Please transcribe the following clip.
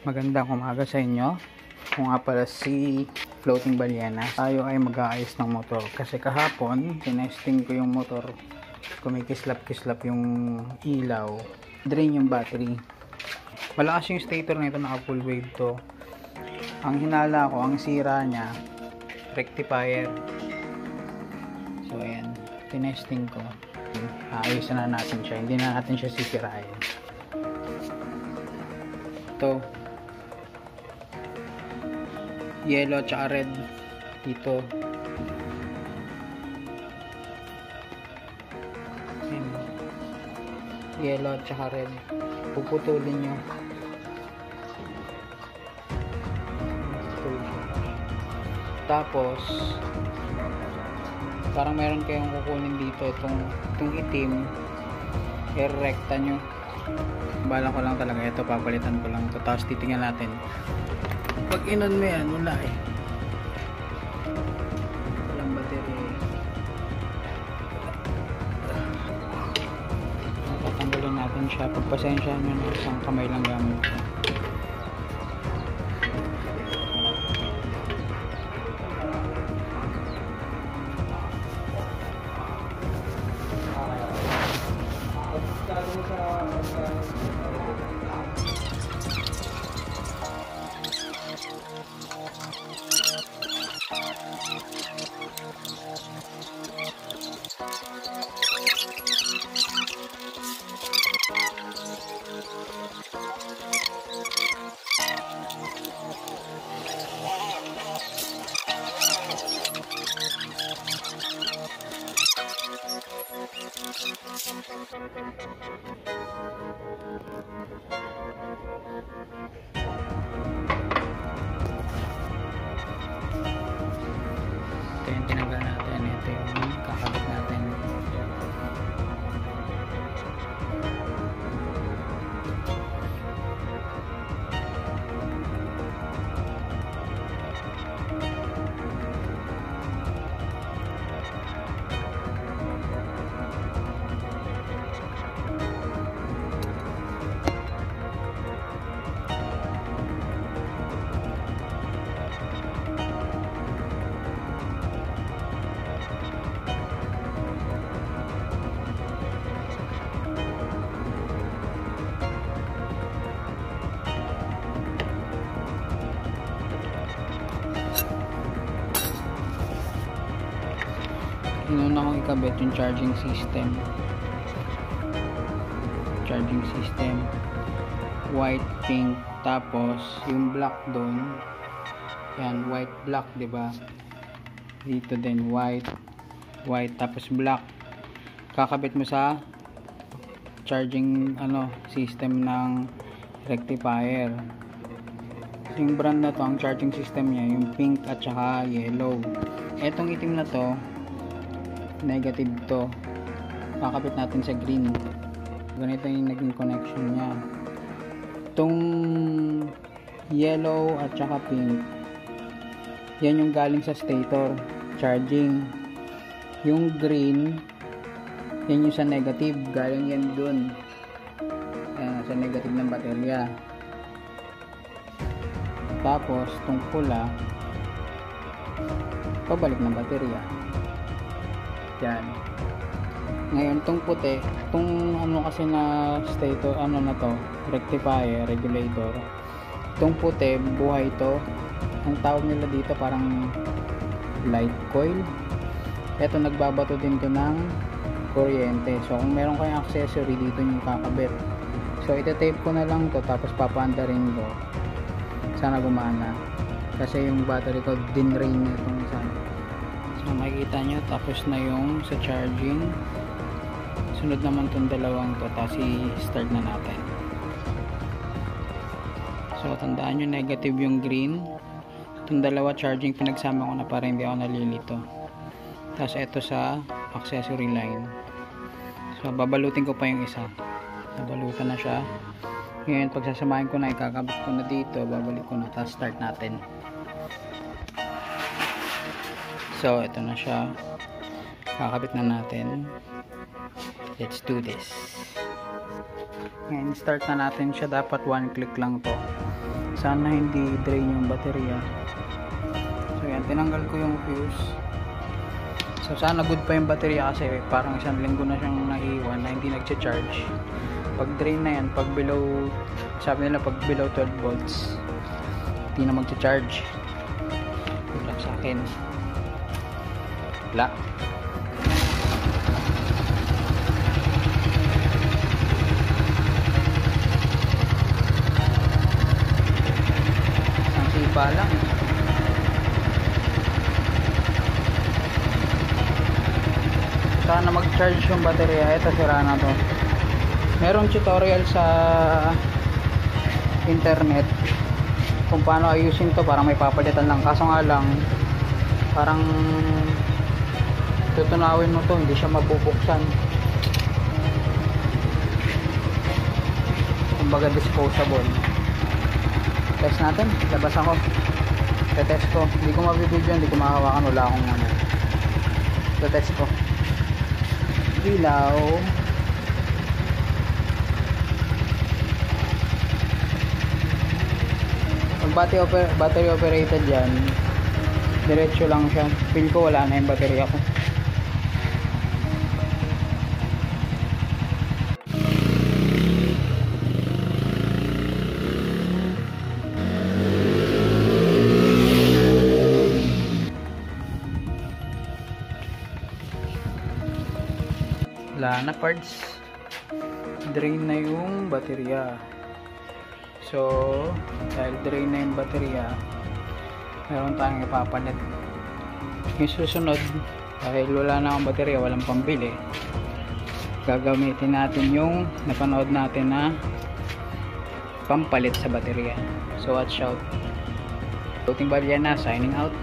Magandang umaga sa inyo. Kung nga pala si Floating Baliena, tayo ay mag-aayos ng motor. Kasi kahapon, tinesting ko yung motor. Kumikislap-kislap yung ilaw. Drain yung battery. Malakas yung stator nito, naka full wave to. Ang hinala ko, ang sira niya, rectifier. So ayan, tinesting ko. Aayusin na natin siya. Hindi na natin siya sisirain. Ito, yellow at red dito. Ayan. Yellow at red. Puputulin nyo. Tapos parang meron kayong kukunin dito itong itim, i-recta nyo. Bala ko lang talaga ito, papalitan ko lang ito. Tapos titingnan natin pag inon mo yan, wala eh, walang battery. Tatanggalin natin siya. Pagpasensyahan nyo na, isang kamay lang gamit ko. Ito yung tinanggal natin. Ito yung kakabit natin. Inuna kong ikabit yung charging system. White, pink, tapos yung black doon. Yan, white, black, 'di ba? Dito din white, tapos black. Kakabit mo sa charging system ng rectifier. Yung brand na to, ang charging system niya yung pink at saka yellow. Etong itim na to, negative to. Kakabit natin sa green. Ganito yung naging connection niya. Itong yellow at saka pink, yan yung galing sa stator charging. Yung green, yan yung sa negative, galing yan dun. Yan, sa negative ng baterya. Tapos itong pula, pabalik ng baterya. Yan. Ngayon itong puti, itong kasi na stator, na to, rectifier, regulator. Itong puti, buhay to. Ang tawag nila dito parang light coil. Ito, nagbabato din to ng kuryente. So kung meron kayong accessory dito yung kakabit. So ita-tape ko na lang to, tapos papaandarin ko. Sana gumana. Kasi yung battery ko din-drain na itong isa. So makikita nyo, tapos na yung sa charging. Sunod naman itong dalawang to, tapos i-start na natin. So tandaan nyo, negative yung green. Itong dalawa charging, pinagsama ko na para hindi ako nalilito. Tapos ito sa accessory line. So babalutin ko pa yung isa. Nabalutan na siya. Ngayon pagsasamahin ko na, ikakabit ko na dito, babalik ko na, tapos start natin. So ito na siya, kakabit na natin. Let's do this. Ngayon, start na natin siya. Dapat one click lang to. Sana hindi drain yung baterya. So yan, tinanggal ko yung fuse. So sana good pa yung baterya kasi parang 1 linggo na siyang naiwan na hindi nagcha-charge. Pag drain na yan, pag below, sabi nila pag below 12 volts, hindi na magcha-charge. Wala sa akin. Wala. Ang sipa lang. Sana mag-charge yung baterya. Ito, sira na to. Merong tutorial sa internet kung paano ayusin to, parang may papalitan lang, kaso nga lang parang tutunawin mo to, hindi siya mabubuksan, kumbaga disposable. Test natin, labas ako, test ko, hindi ko mabibidyo, hindi ko makahawakan, wala akong ano, test ko. Ilaw, battery operated yan, diretso lang siya. Feel ko wala na yung baterya ko. Wala na parts, drain na yung baterya. So, dahil drain na yung baterya, meron tayong ipapalit. Yung susunod, dahil wala na akong baterya, walang pambili, gagamitin natin yung napanood natin na pampalit sa baterya. So, watch out. Floating Balyana, signing out.